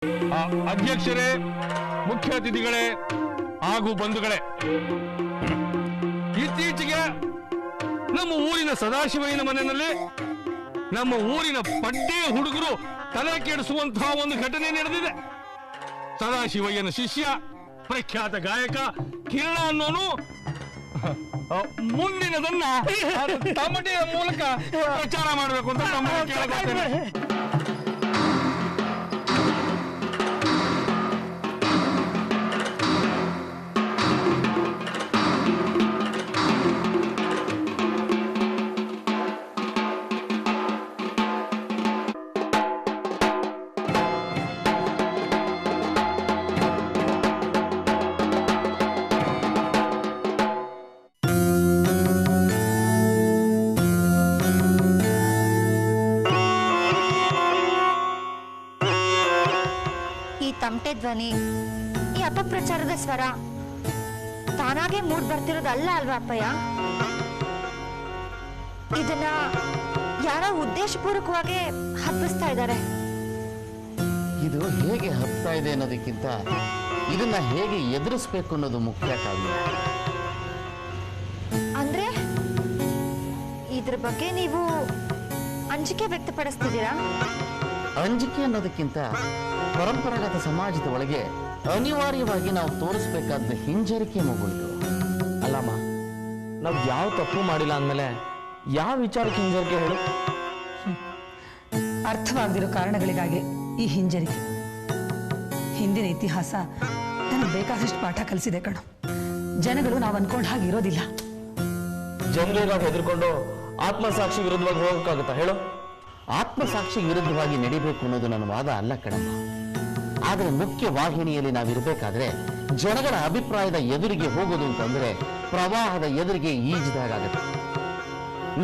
ಅಧ್ಯಕ್ಷರೇ, ಮುಖ್ಯ ಅತಿಥಿಗಳೇ ಹಾಗೂ ಬಂಧುಗಳೇ, ಇತ್ತೀಚೆಗೆ ನಮ್ಮ ಊರಿನ ಸದಾಶಿವಯ್ಯನ ಮನೆಯಲ್ಲಿ ನಮ್ಮ ಊರಿನ ಪಡ್ಡೆ ಹುಡುಗರು ತಲೆ ಕೆಡಿಸುವಂತಹ ಒಂದು ಘಟನೆ ನಡೆದಿದೆ. ಸದಾಶಿವಯ್ಯನ ಶಿಷ್ಯ ಪ್ರಖ್ಯಾತ ಗಾಯಕ ಕಿರಣ ಅನ್ನೋನು ಮುಂದಿನದನ್ನ ತಮಟೆಯ ಮೂಲಕ ಪ್ರಚಾರ ಮಾಡಬೇಕು ಅಂತ ತಮ್ಮ ಕೇಳಬರ್ತೇನೆ. ತಮಟೆ ಧ್ವನಿ, ಈ ಅಪಪ್ರಚಾರದ ಸ್ವರ ತಾನಾಗೆ ಮೂಡ್ ಬರ್ತಿರೋದಲ್ಲ ಅಲ್ವಾ ಅಪ್ಪಯ್ಯ? ಇದನ್ನ ಯಾರೋ ಉದ್ದೇಶಪೂರ್ವಕವಾಗಿ ಹಬ್ಬಿಸ್ತಾ ಇದ್ದಾರೆ. ಇದು ಹೇಗೆ ಹಬ್ತಾ ಇದೆ ಅನ್ನೋದಕ್ಕಿಂತ ಇದನ್ನ ಹೇಗೆ ಎದುರಿಸ್ಬೇಕು ಅನ್ನೋದು ಮುಖ್ಯ. ಕಾವ್ಯ, ಅಂದ್ರೆ ಇದ್ರ ಬಗ್ಗೆ ನೀವು ಅಂಜಿಕೆ ವ್ಯಕ್ತಪಡಿಸ್ತಿದ್ದೀರಾ? ಅಂಜಿಕೆ ಅನ್ನೋದಕ್ಕಿಂತ ಪರಂಪರಾಗತ ಸಮಾಜದ ಒಳಗೆ ಅನಿವಾರ್ಯವಾಗಿ ನಾವು ತೋರಿಸ್ಬೇಕಾದ ಹಿಂಜರಿಕೆ ಮಗುವುದು. ಅಲ್ಲಮ್ಮ, ನಾವು ಯಾವ ತಪ್ಪು ಮಾಡಿಲ್ಲ ಅಂದಮೇಲೆ ಯಾವ ವಿಚಾರಕ್ಕೆ ಹಿಂಜರಿಕೆ ಹೇಳು? ಅರ್ಥವಾಗದಿರೋ ಕಾರಣಗಳಿಗಾಗಿ ಈ ಹಿಂಜರಿಕೆ. ಹಿಂದಿನ ಇತಿಹಾಸ ನನಗೆ ಬೇಕಾದಷ್ಟು ಪಾಠ ಕಲಿಸಿದೆ ಕಣೋ. ಜನಗಳು ನಾವು ಅನ್ಕೊಂಡ ಹಾಗೆ ಇರೋದಿಲ್ಲ. ಜನರಿಗಾಗಿ ಹೆದರ್ಕೊಂಡು ಆತ್ಮಸಾಕ್ಷಿ ವಿರುದ್ಧವಾಗಿ ಹೋಗಕ್ಕಾಗುತ್ತಾ ಹೇಳು? ಆತ್ಮಸಾಕ್ಷಿ ವಿರುದ್ಧವಾಗಿ ನಡಿಬೇಕು ಅನ್ನೋದು ನನ್ನ ವಾದ ಅಲ್ಲ ಕಣಮ್ಮ. ಆದರೆ ಮುಖ್ಯ ವಾಹಿನಿಯಲ್ಲಿ ನಾವಿರಬೇಕಾದ್ರೆ ಜನಗಳ ಅಭಿಪ್ರಾಯದ ಎದುರಿಗೆ ಹೋಗೋದು ಅಂತಂದ್ರೆ ಪ್ರವಾಹದ ಎದುರಿಗೆ ಈಜಿದಾಗತ್ತೆ.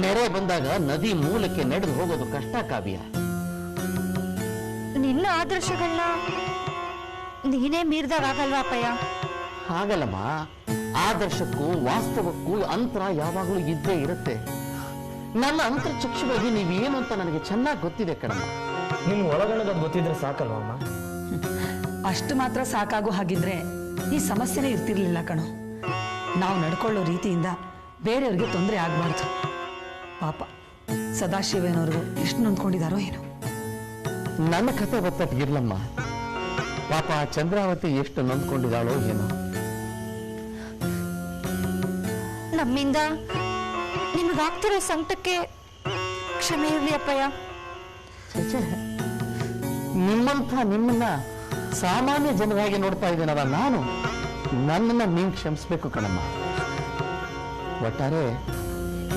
ನೆರೆ ಬಂದಾಗ ನದಿ ಮೂಲಕ್ಕೆ ನಡೆದು ಹೋಗೋದು ಕಷ್ಟ. ಕಾವ್ಯ, ನಿನ್ನ ಆದರ್ಶಗಳನ್ನ ನೀನೇ ಮೀರ್ದಾಗಲ್ವಾ ಅಪ್ಪಯ್ಯ? ಹಾಗಲ್ಲಮ್ಮ, ಆದರ್ಶಕ್ಕೂ ವಾಸ್ತವಕ್ಕೂ ಅಂತರ ಯಾವಾಗಲೂ ಇದ್ದೇ ಇರುತ್ತೆ. ನನ್ನ ಅಂತರ್ಚಕ್ಷುವಾಗಿ ನೀವೇನು ಅಂತ ನನಗೆ ಚೆನ್ನಾಗಿ ಗೊತ್ತಿದೆ ಕಣಮ್ಮ. ನಿನ್ ಒಳಗಣದ ಗೊತ್ತಿದ್ರೆ ಸಾಕಲ್ವಮ್ಮ? ಅಷ್ಟು ಮಾತ್ರ ಸಾಕಾಗೋ ಹಾಗಿದ್ರೆ ಈ ಸಮಸ್ಯೆನೇ ಇರ್ತಿರ್ಲಿಲ್ಲ ಕಣೋ. ನಾವು ನಡ್ಕೊಳ್ಳೋ ರೀತಿಯಿಂದ ಬೇರೆಯವ್ರಿಗೆ ತೊಂದರೆ ಆಗ್ಬಾರ್ದು. ಪಾಪ ಸದಾಶಿವನವ್ರಿಗೂ ಎಷ್ಟು ನೊಂದ್ಕೊಂಡಿದಾರೋ ಏನೋ. ನನ್ನ ಕಥೆ ಗೊತ್ತಿರ್ಲಮ್ಮ. ಪಾಪ ಚಂದ್ರಾವತಿ ಎಷ್ಟು ನೊಂದ್ಕೊಂಡಿದ್ದಾಳೋ ಏನೋ. ನಮ್ಮಿಂದ ನಿಮಗಾಗ್ತಿರೋ ಸಂಕಟಕ್ಕೆ ಕ್ಷಮೆ ಇರಲಿ ಅಪ್ಪಯ್ಯ. ನಿಮ್ಮನ್ನ ಸಾಮಾನ್ಯ ಜನರಾಗಿ ನೋಡ್ತಾ ಇದ್ದೇನಲ್ಲ ನಾನು, ನನ್ನನ್ನ ನೀನು ಕ್ಷಮಿಸ್ಬೇಕು ಕಣಮ್ಮ. ಒಟ್ಟಾರೆ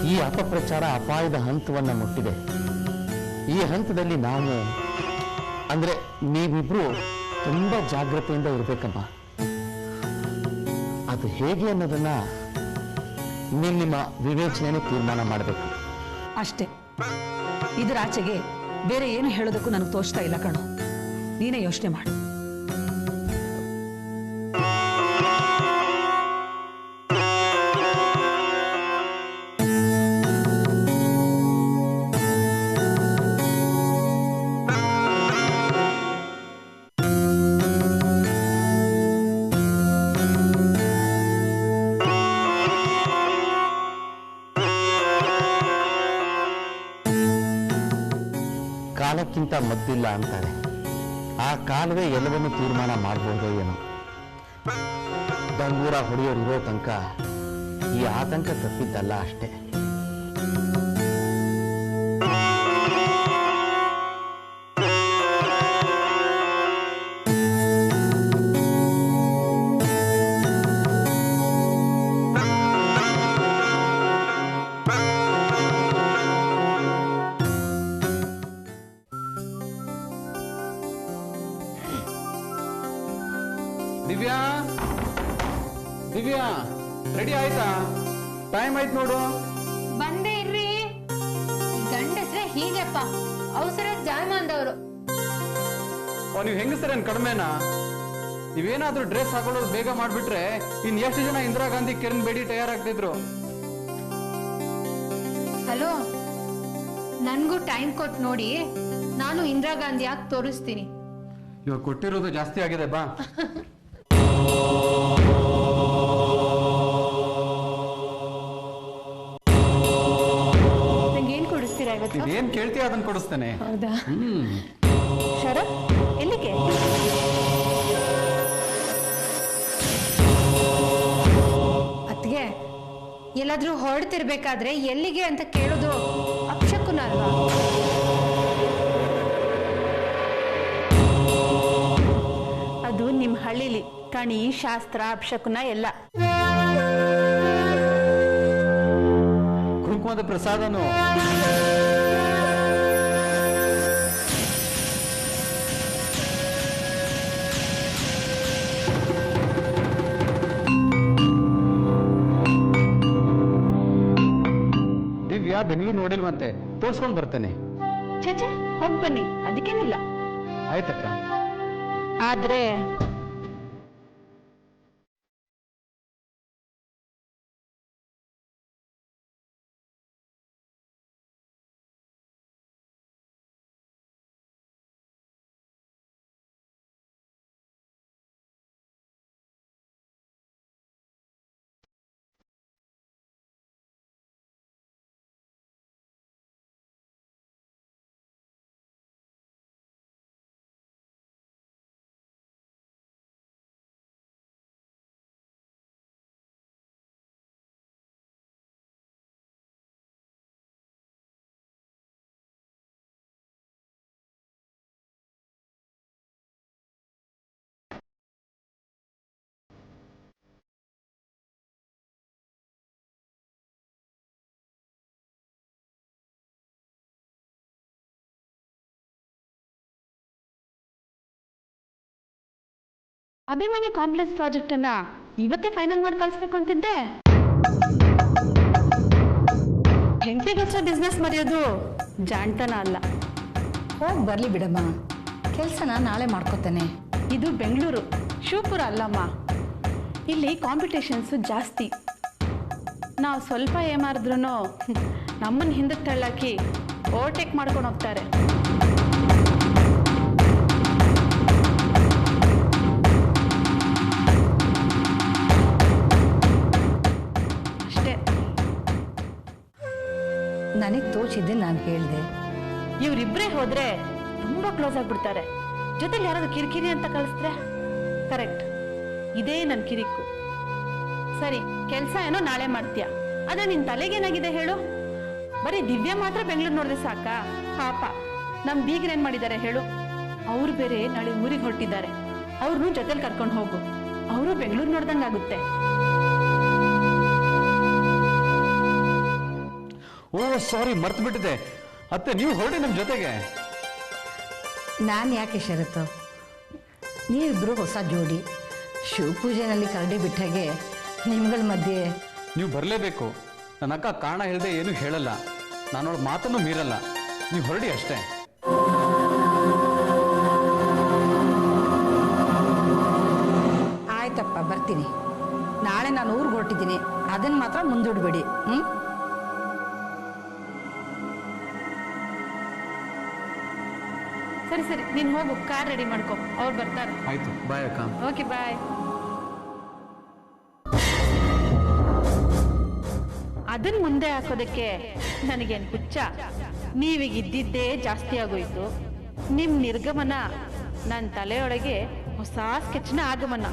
ಈ ಅಪಪ್ರಚಾರ ಅಪಾಯದ ಹಂತವನ್ನ ಮುಟ್ಟಿದೆ. ಈ ಹಂತದಲ್ಲಿ ನಾವು ಅಂದ್ರೆ ನೀವಿಬ್ರು ತುಂಬಾ ಜಾಗ್ರತೆಯಿಂದ ಇರ್ಬೇಕಮ್ಮ. ಅದು ಹೇಗೆ ಅನ್ನೋದನ್ನ ನಿಮ್ಮ ವಿವೇಚನೆ ತೀರ್ಮಾನ ಮಾಡಬೇಕು ಅಷ್ಟೇ. ಇದರ ಆಚೆಗೆ ಬೇರೆ ಏನು ಹೇಳೋದಕ್ಕೂ ನನಗೆ ತೋಚ್ತಾ ಇಲ್ಲ ಕಣೋ. ನೀನೇ ಯೋಚನೆ ಮಾಡು. ಕಾಲಕ್ಕಿಂತ ಮದ್ದಿಲ್ಲ ಅಂತಾರೆ. ಆ ಕಾಲವೇ ಎಲ್ಲವನ್ನೂ ತೀರ್ಮಾನ ಮಾಡಬಹುದೋ ಏನೋ. ಡಂಗೂರ ಹೊಡೆಯೋರಿರೋ ತನಕ ಈ ಆತಂಕ ತಪ್ಪಿದ್ದಲ್ಲ ಅಷ್ಟೇ. ದಿವ್ಯಾ, ದಿವ್ಯಾ, ರೆಡಿ ಆಯ್ತಾ? ಟೈಮ್ ಆಯ್ತು ನೋಡು. ಬಂದೇ ಇರ್ರಿ. ಗಂಡಸ್ರೆ ಹೀಗೆಪ್ಪ, ಅವಸರ ಜಾಯಮಾನ್ದವ್ರು. ನೀವು ಹೆಂಗಸರೇನ್ ಕಡಿಮೆನಾ? ನೀವೇನಾದ್ರೂ ಡ್ರೆಸ್ ಹಾಕೊಳ್ಳೋದು ಬೇಗ ಮಾಡ್ಬಿಟ್ರೆ ಇನ್ ಎಷ್ಟು ಜನ ಇಂದಿರಾ ಗಾಂಧಿ ಕಿರಣ್ ಬೇಡಿ ತಯಾರಾಗ್ತಿದ್ರು. ಹಲೋ, ನನ್ಗೂ ಟೈಮ್ ಕೊಟ್ಟು ನೋಡಿ, ನಾನು ಇಂದಿರಾ ಗಾಂಧಿ ಆಗಿ ತೋರಿಸ್ತೀನಿ. ಇವಾಗ ಕೊಟ್ಟಿರೋದು ಜಾಸ್ತಿ ಆಗಿದೆ ಬಾ. ನಂಗೇನ್ ಕೊಡಿಸ್ತೀರಾ ಇವತ್ತು? ಇದೇನ್ ಕೇಳ್ತೀಯ ಅದನ್ನ ಕೊಡಿಸ್ತೇನೆ. ಹೌದಾ? ಶರತ್ ಎಲ್ಲಿಗೆ? ಅತ್ಗೆ, ಎಲ್ಲಾದ್ರೂ ಹೊರಡ್ತಿರ್ಬೇಕಾದ್ರೆ ಎಲ್ಲಿಗೆ ಅಂತ ಕೇಳೋದು ಅಪಶಕುನ ಅಲ್ವಾ? ಅದು ನಿಮ್ ಹಳ್ಳಿಲಿ ಕಣಿ ಶಾಸ್ತ್ರ ಅಪಶಕುನ ಎಲ್ಲ. ಕುಂಕುಮದ ಪ್ರಸಾದನು. ದಿವ್ಯಾ ಬೆಂಗಳೂರು ನೋಡಿಲ್ವಂತೆ, ತೋರ್ಸ್ಕೊಂಡ್ ಬರ್ತೇನೆ. ಛೇ ಹೋಗ್ ಬನ್ನಿ, ಅದಕ್ಕೇನಿಲ್ಲ. ಆಯ್ತಕ್ಕ. ಆದ್ರೆ ಅಭಿಮಾನಿ ಕಾಂಪ್ಲೆಕ್ಸ್ ಪ್ರಾಜೆಕ್ಟ್ ಅನ್ನ ಇವತ್ತೇ ಫೈನಲ್ ಮಾಡಿ ಕಳಿಸ್ಬೇಕು ಅಂತಿದ್ದೆ. ಹೆಂಡತಿಗೋಸ್ಕರ ಬಿಸ್ನೆಸ್ ಮರೆಯೋದು ಜಾಣ್ತನ ಅಲ್ಲ. ಹೋಗಿ ಬರಲಿ ಬಿಡಮ್ಮ, ಕೆಲಸನ ನಾಳೆ ಮಾಡ್ಕೋತೇನೆ. ಇದು ಬೆಂಗಳೂರು, ಶಿವಪುರ ಅಲ್ಲಮ್ಮ. ಇಲ್ಲಿ ಕಾಂಪಿಟೇಷನ್ಸ್ ಜಾಸ್ತಿ. ನಾವು ಸ್ವಲ್ಪ ಏಮಾರಿದ್ರೂ ನಮ್ಮನ್ನು ಹಿಂದಕ್ಕೆ ತಳ್ಳಾಕಿ ಓವರ್ಟೇಕ್ ಮಾಡ್ಕೊಂಡು ಹೋಗ್ತಾರೆ. ಅಷ್ಟೇ. ನನಗೆ ತೋಚಿದ್ದೆ ನಾನು ಹೇಳಿದೆ. ಇವರಿಬ್ಬರೇ ಹೋದ್ರೆ ತುಂಬಾ ಕ್ಲೋಸ್ ಆಗ್ಬಿಡ್ತಾರೆ. ಜೊತೆಲಿ ಯಾರಾದ್ರು ಕಿರಿಕಿರಿ ಅಂತ ಕಳಿಸಿದ್ರೆ ಕರೆಕ್ಟ್. ಇದೇ ನನ್ನ ಕಿರಿಕು. ಸರಿ, ಕೆಲಸ ಏನೋ ನಾಳೆ ಮಾಡ್ತೀಯ, ಆದ್ರೆ ನಿನ್ ತಲೆಗೇನಾಗಿದೆ ಹೇಳು? ಬರೀ ದಿವ್ಯಾ ಮಾತ್ರ ಬೆಂಗಳೂರು ನೋಡಿದ್ರೆ ಸಾಕಾ? ಪಾಪ ನಮ್ ಬೀಗ್ರೇನ್ ಮಾಡಿದ್ದಾರೆ ಹೇಳು? ಅವ್ರು ಬೇರೆ ನಾಳೆ ಊರಿಗೆ ಹೊರಟಿದ್ದಾರೆ. ಅವ್ರನ್ನೂ ಜೊತೆಲಿ ಕರ್ಕೊಂಡು ಹೋಗು. ಅವರು ಬೆಂಗಳೂರು ನೋಡ್ದಂಗಾಗುತ್ತೆ. ಓ ಸಾರಿ, ಮರ್ತು ಬಿಟ್ಟಿದೆ ಅತ್ತೆ, ನೀವು ಹೊರಡಿ ನಮ್ಮ ಜೊತೆಗೆ. ನಾನು ಯಾಕೆ ಷರತ್ತು? ನೀವಿಬ್ರು ಹೊಸ ಜೋಡಿ, ಶಿವಪೂಜೆನಲ್ಲಿ ಕರಡಿ ಬಿಟ್ಟಾಗೆ ನಿಮ್ಗಳ ಮಧ್ಯೆ. ನೀವು ಬರಲೇಬೇಕು. ನನ್ನ ಅಕ್ಕ ಕಾರಣ ಹೇಳದೆ ಏನು ಹೇಳಲ್ಲ, ನಾನವಳ ಮಾತನ್ನು ಮೀರಲ್ಲ. ನೀವು ಹೊರಡಿ ಅಷ್ಟೇ. ಆಯ್ತಪ್ಪ, ಬರ್ತೀನಿ. ನಾಳೆ ನಾನು ಊರಿಗೆ ಹೊರಟಿದ್ದೀನಿ, ಅದನ್ನು ಮಾತ್ರ ಮುಂದೂಡಬೇಡಿ. ಸರಿ ಸರಿ, ನೀನ್ ಹೋಗು, ಕಾರ್ ರೆಡಿ ಮಾಡ್ಕೊ, ಅವ್ರು ಬರ್ತಾರೆ. ಆಯ್ತು, ಬಾಯ್ ಅಕ್ಕ. Okay bye. ಅದನ್ನ ಮುಂದೆ ಹಾಕೋದಕ್ಕೆ ನನಗೇನು ಹುಚ್ಚ? ನೀವೀಗ ಇದ್ದಿದ್ದೇ ಜಾಸ್ತಿ ಆಗೋಯ್ತು. ನಿಮ್ ನಿರ್ಗಮನ ನನ್ನ ತಲೆಯೊಳಗೆ ಹೊಸ ಸ್ಕೆಚ್ನ ಆಗಮನ.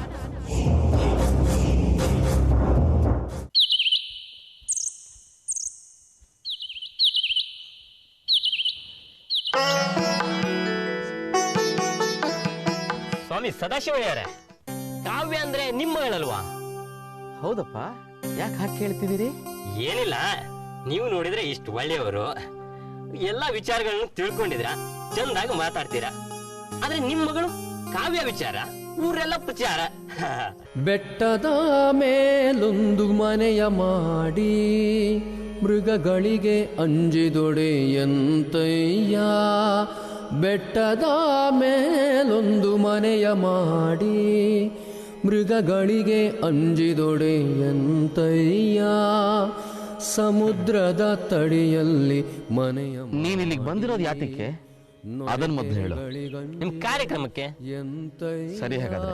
ಸ್ವಾಮಿ ಸದಾಶಿವಯ್ಯರೇ, ಕಾವ್ಯ ಅಂದ್ರೆ ನಿಮ್ಮ ಮಗಳಲ್ವಾ? ಹೌದಪ್ಪ, ಯಾಕೆ ಹಾಗೆ ಕೇಳ್ತಿದ್ದೀರಿ? ಏನಿಲ್ಲ, ನೀವು ನೋಡಿದ್ರೆ ಇಷ್ಟು ಒಳ್ಳೆಯವರು, ಎಲ್ಲಾ ವಿಚಾರಗಳನ್ನು ತಿಳ್ಕೊಂಡಿದ್ರ, ಚಂದಾಗಿ ಮಾತಾಡ್ತೀರಾ. ಆದ್ರೆ ನಿಮ್ ಮಗಳು ಕಾವ್ಯ ವಿಚಾರ ಊರೆಲ್ಲ ಪ್ರಚಾರ. ಬೆಟ್ಟದ ಮೇಲೊಂದು ಮನೆಯ ಮಾಡಿ ಮೃಗಗಳಿಗೆ ಅಂಜಿದೊಡೆಯಂತಯ್ಯ. ಬೆಟ್ಟದ ಮೇಲೊಂದು ಮನೆಯ ಮಾಡಿ ಮೃಗಗಳಿಗೆ ಅಂಜಿದೊಡೆಯಂತಯ್ಯ. ಸಮುದ್ರದ ತಡಿಯಲ್ಲಿ ಮನೆಯ. ನೀನ್ ಇಲ್ಲಿಗೆ ಬಂದಿರೋದು ಯಾತಕ್ಕೆ? ಅದನ್ನ ಮೊದಲು ಹೇಳು. ನಿಮ್ ಕಾರ್ಯಕ್ರಮಕ್ಕೆ ಸರಿ, ಹಾಗಾದ್ರೆ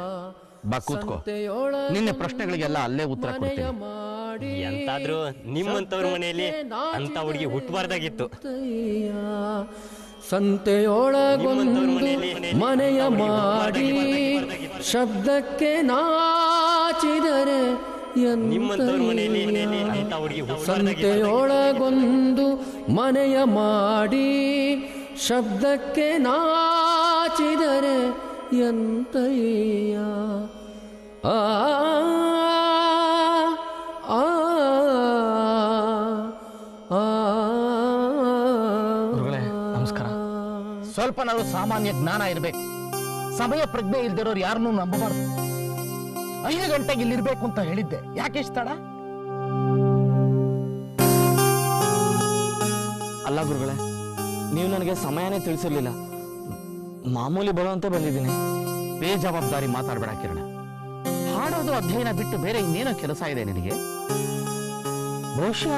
ಬಾ ಕೂತ್ಕೋ. ನಿನ್ನೆ ಪ್ರಶ್ನೆಗಳಿಗೆಲ್ಲ ಅಲ್ಲೇ ಉತ್ತರ ಕೊಡ್ತೀನಿ. ಎಂತಾದ್ರೂ ನಿಮ್ಮಂತವ್ರ ಮನೆಯಲ್ಲಿ ಅಂತ ಹುಡುಗಿ ಹುಟ್ಟಬಾರ್ದಾಗಿತ್ತು. ಸಂತೆಯೊಳಗೊಂದು ಮನೆಯ ಮಾಡಿ ಶಬ್ದಕ್ಕೆ ನಾಚಿದರೆ ನಿಮ್ಮಂತವ್ರ ಮನೆಯಲ್ಲಿ ಅಂತ ಹುಡುಗಿ ಸಂತೆಯೊಳಗೊಂದು ಮನೆಯ ಮಾಡಿ ಶಬ್ದಕ್ಕೆ ನಾಚಿದರೆ ಎಂತಯ್ಯ. ಆ ನಮಸ್ಕಾರ. ಸ್ವಲ್ಪ ನಾವು ಸಾಮಾನ್ಯ ಜ್ಞಾನ ಇರಬೇಕು. ಸಮಯ ಪ್ರಜ್ಞೆ ಇಲ್ದಿರೋರು ಯಾರನ್ನೂ ನಂಬಬಾರ್ದು. 5 ಗಂಟೆಗೆ ಇಲ್ಲಿರ್ಬೇಕು ಅಂತ ಹೇಳಿದ್ದೆ, ಯಾಕೆ ಇಷ್ಟ ತಡ? ಅಲ್ಲ ಗುರುಗಳೇ, ನೀವು ನನಗೆ ಸಮಯನೇ ತಿಳಿಸಿರ್ಲಿಲ್ಲ. ಮಾಮೂಲಿ ಬರುವಂತೆ ಬಂದಿದ್ದೀನಿ. ಬೇಜವಾಬ್ದಾರಿ ಮಾತಾಡಬೇಡ ಕಿರಣ. ಹಾಡೋದು ಅಧ್ಯಯನ ಬಿಟ್ಟು ಬೇರೆ ಇನ್ನೇನೋ ಕೆಲಸ ಇದೆ ನಿನಗೆ. ಬಹುಶಃ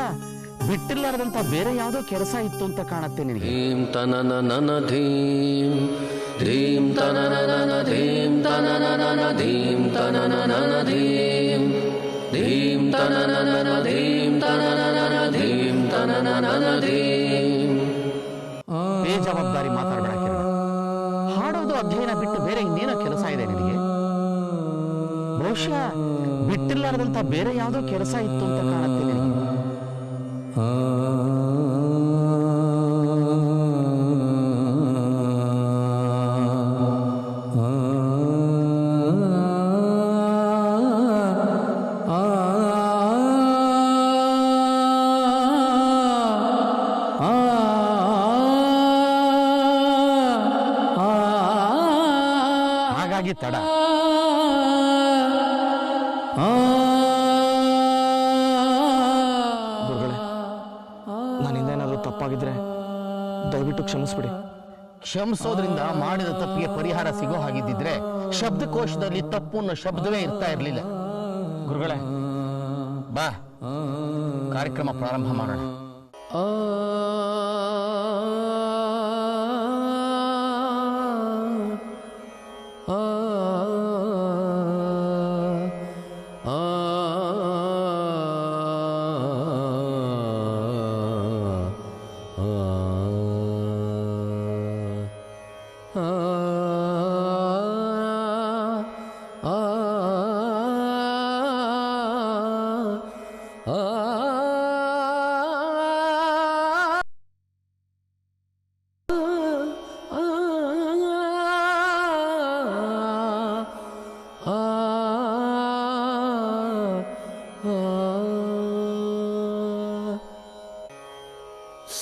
ಬಿಟ್ಟಿಲ್ಲಾರದಂತ ಬೇರೆ ಯಾವುದೋ ಕೆಲಸ ಇತ್ತು ಅಂತ ಕಾಣತ್ತೆ ನಿನಗೆ. ಧೀಂ ತನನ ಧೀಂ ಧೀಂ ತನನ ಧೀಂ ತನನ ಧೀಂ ತನನ ಧೀಂ ಧೀಂ ತನನ ಧೀಂ ತನನ ಧೀಂ ತನನ ಧೀಂ. ಬೇಜವಾಬ್ದಾರಿ ಮಾತಾಡಬೇಡ ಕಿರಣ. ಹಾಡೋದು ಅಧ್ಯಯನ ಬಿಟ್ಟು ಬೇರೆ ಇನ್ನೇನೋ ಕೆಲಸ ಇದೆ ನಿನಗೆ. ಬಹುಶಃ ಬಿಟ್ಟಿಲ್ಲಾರದಂತ ಬೇರೆ ಯಾವುದೋ ಕೆಲಸ ಇತ್ತು ಅಂತ ಕಾಣತ್ತೆ ನಿನಗೆ. ಹಾಗಾಗಿ ತಡ. ಗುರುಗಳೇ, ನನ್ನಿಂದ ಏನಾದರೂ ತಪ್ಪಾಗಿದ್ರೆ ದಯವಿಟ್ಟು ಕ್ಷಮಿಸ್ಬಿಡಿ. ಕ್ಷಮಿಸೋದ್ರಿಂದ ಮಾಡಿದ ತಪ್ಪಿಗೆ ಪರಿಹಾರ ಸಿಗೋ ಹಾಗಿದ್ದಿದ್ರೆ ಶಬ್ದಕೋಶದಲ್ಲಿ ತಪ್ಪು ಅನ್ನೋ ಶಬ್ದವೇ ಇರ್ತಾ ಇರಲಿಲ್ಲ. ಗುರುಗಳೇ, ಬಾ, ಕಾರ್ಯಕ್ರಮ ಪ್ರಾರಂಭ ಮಾಡೋಣ.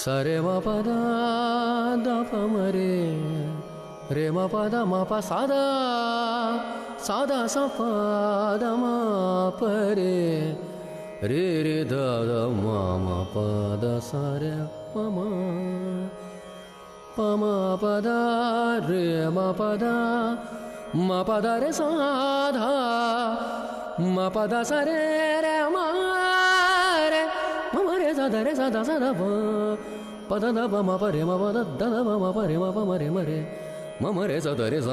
ಸರೆ ಮ ಪದ ದ ಪ ಮ ರೇ ರೇ ಮ ಪದ ಮ ಪ ಸಾದ ಸಾದ ಸ ಪ ದ ಮ ಪ ರೇ ರೇ ರೇ ದ ದ ಮ ಮ ಪ ದ ಸ ರೇ ಪ ಮ ಪ ಮ ಪ ದ ರೇ ಮ ಪ ದ ಮ ಪ ದ ರೇ ಸ ಧ ಮ ಪ ದ ಸ ರೇ ರೇ ಮ ರೇ ಮ ಮ ರೇ ಸ ದ ರೇ ಸ ದ ಸ ದ ಪ ಪದ ದ ಪ ಮ ಪ ರೇ ಮ ಪ ದ ದ ದ ಪ ಮ ಪ ರೇ ಮ ಪ ಮ ರೇ ಮ ರೇ ಮ ಮ ರೇ ಸ ದ ರೇ ಸ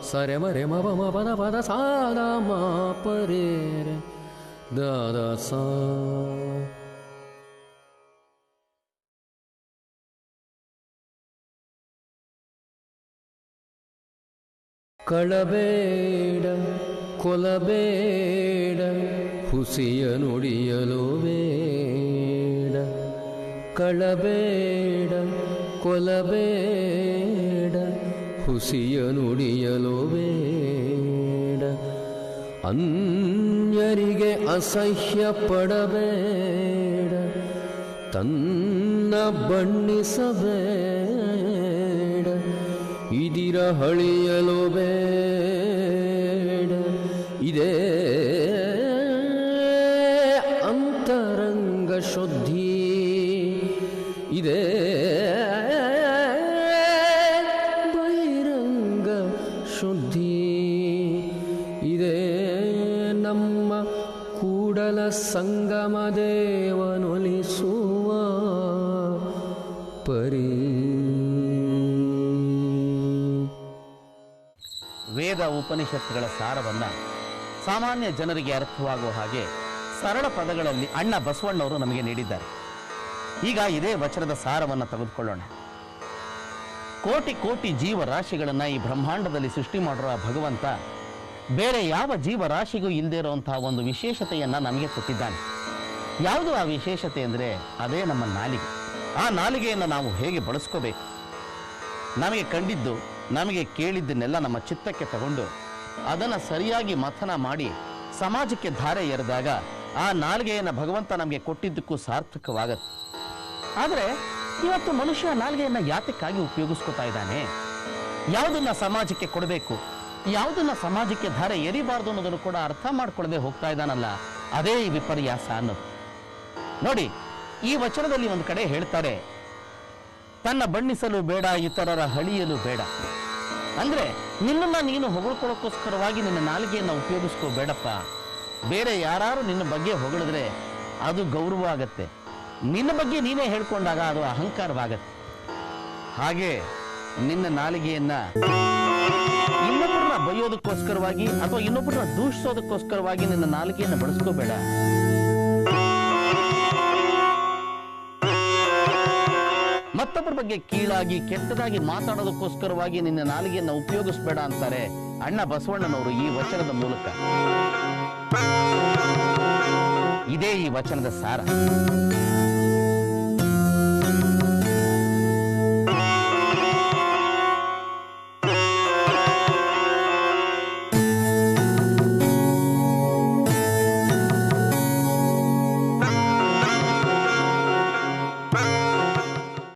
ಸ ರೇ ಮ ರೇ ಮ ಪ ಮ ಪ ದ ಪ ದ ಸ ದ ಮ ಪ ರೇ ರೇ ದ ದ ಸ. ಕಳಬೇಡ ಕೊಲಬೇಡ ಹುಸಿಯ ನುಡಿಯಲು ಬೇಡ. ಕಳಬೇಡ ಕೊಲಬೇಡ ಹುಸಿಯ ನುಡಿಯಲು ಬೇಡ. ಅನ್ಯರಿಗೆ ಅಸಹ್ಯ ಪಡಬೇಡ, ತನ್ನ ಬಣ್ಣಿಸಬೇಡ. ಇದಿರ ಹಳಿಯಲು ಬೇಡ, ಇದೇ ಅಂತರಂಗ ಶುದ್ಧಿ, ಇದೇ ಬಹಿರಂಗ ಶುದ್ಧಿ, ಇದೇ ನಮ್ಮ ಕೂಡಲ ಸಂಗಮ ದೇವನೊಲಿಸುವ ಪರಿ. ಉಪನಿಷತ್ತುಗಳ ಸಾರವನ್ನ ಸಾಮಾನ್ಯ ಜನರಿಗೆ ಅರ್ಥವಾಗುವ ಹಾಗೆ ಸರಳ ಪದಗಳಲ್ಲಿ ಅಣ್ಣ ಬಸವಣ್ಣವರು ನಮಗೆ ನೀಡಿದ್ದಾರೆ. ಈಗ ಇದೇ ವಚನದ ಸಾರವನ್ನು ತೆಗೆದುಕೊಳ್ಳೋಣ. ಕೋಟಿ ಕೋಟಿ ಜೀವರಾಶಿಗಳನ್ನ ಈ ಬ್ರಹ್ಮಾಂಡದಲ್ಲಿ ಸೃಷ್ಟಿ ಮಾಡಿರುವ ಭಗವಂತ ಬೇರೆ ಯಾವ ಜೀವರಾಶಿಗೂ ಇಲ್ಲದೆ ಇರುವಂತಹ ಒಂದು ವಿಶೇಷತೆಯನ್ನ ನಮಗೆ ಕೊಟ್ಟಿದ್ದಾನೆ. ಯಾವುದು ಆ ವಿಶೇಷತೆ ಅಂದರೆ ಅದೇ ನಮ್ಮ ನಾಲಿಗೆ. ಆ ನಾಲಿಗೆಯನ್ನು ನಾವು ಹೇಗೆ ಬಳಸ್ಕೋಬೇಕು? ನಮಗೆ ಕಂಡಿದ್ದು ನಮಗೆ ಕೇಳಿದ್ದನ್ನೆಲ್ಲ ನಮ್ಮ ಚಿತ್ತಕ್ಕೆ ತಗೊಂಡು ಅದನ್ನು ಸರಿಯಾಗಿ ಮಥನ ಮಾಡಿ ಸಮಾಜಕ್ಕೆ ಧಾರೆ ಎರೆದಾಗ ಆ ನಾಲಿಗೆಯನ್ನು ಭಗವಂತ ನಮಗೆ ಕೊಟ್ಟಿದ್ದಕ್ಕೂ ಸಾರ್ಥಕವಾಗತ್ತೆ. ಆದರೆ ಇವತ್ತು ಮನುಷ್ಯ ನಾಲಿಗೆಯನ್ನು ಯಾತಕ್ಕಾಗಿ ಉಪಯೋಗಿಸ್ಕೊತಾ ಇದ್ದಾನೆ? ಯಾವುದನ್ನ ಸಮಾಜಕ್ಕೆ ಕೊಡಬೇಕು, ಯಾವುದನ್ನ ಸಮಾಜಕ್ಕೆ ಧಾರೆ ಎರಿಬಾರ್ದು ಅನ್ನೋದನ್ನು ಕೂಡ ಅರ್ಥ ಮಾಡ್ಕೊಳ್ಳದೆ ಹೋಗ್ತಾ ಇದ್ದಾನಲ್ಲ, ಅದೇ ಈ ವಿಪರ್ಯಾಸ ಅನ್ನೋದು. ನೋಡಿ, ಈ ವಚನದಲ್ಲಿ ಒಂದು ಕಡೆ ಹೇಳ್ತಾರೆ, ತನ್ನ ಬಣ್ಣಿಸಲು ಬೇಡ, ಇತರರ ಹಳಿಯಲು ಬೇಡ. ಅಂದ್ರೆ ನಿನ್ನನ್ನ ನೀನು ಹೊಗಳ್ಕೊಳ್ಳೋಕ್ಕೋಸ್ಕರವಾಗಿ ನಿನ್ನ ನಾಲಿಗೆಯನ್ನು ಉಪಯೋಗಿಸ್ಕೋಬೇಡಪ್ಪ. ಬೇರೆ ಯಾರು ನಿನ್ನ ಬಗ್ಗೆ ಹೊಗಳಿದ್ರೆ ಅದು ಗೌರವ ಆಗತ್ತೆ. ನಿನ್ನ ಬಗ್ಗೆ ನೀನೇ ಹೇಳ್ಕೊಂಡಾಗ ಅದು ಅಹಂಕಾರವಾಗತ್ತೆ. ಹಾಗೆ ನಿನ್ನ ನಾಲಿಗೆಯನ್ನ ಇನ್ನೊಬ್ಬರನ್ನ ಬೈಯೋದಕ್ಕೋಸ್ಕರವಾಗಿ ಅಥವಾ ಇನ್ನೊಬ್ಬರನ್ನ ದೂಷಿಸೋದಕ್ಕೋಸ್ಕರವಾಗಿ ನಿನ್ನ ನಾಲಿಗೆಯನ್ನು ಬಳಸ್ಕೋಬೇಡ. ಮತ್ತೊಬ್ಬರ ಬಗ್ಗೆ ಕೀಳಾಗಿ ಕೆಟ್ಟದಾಗಿ ಮಾತಾಡೋದಕ್ಕೋಸ್ಕರವಾಗಿ ನಿನ್ನ ನಾಲಿಗೆಯನ್ನು ಉಪಯೋಗಿಸಬೇಡ ಅಂತಾರೆ ಅಣ್ಣ ಬಸವಣ್ಣನವರು ಈ ವಚನದ ಮೂಲಕ. ಇದೇ ಈ ವಚನದ ಸಾರ.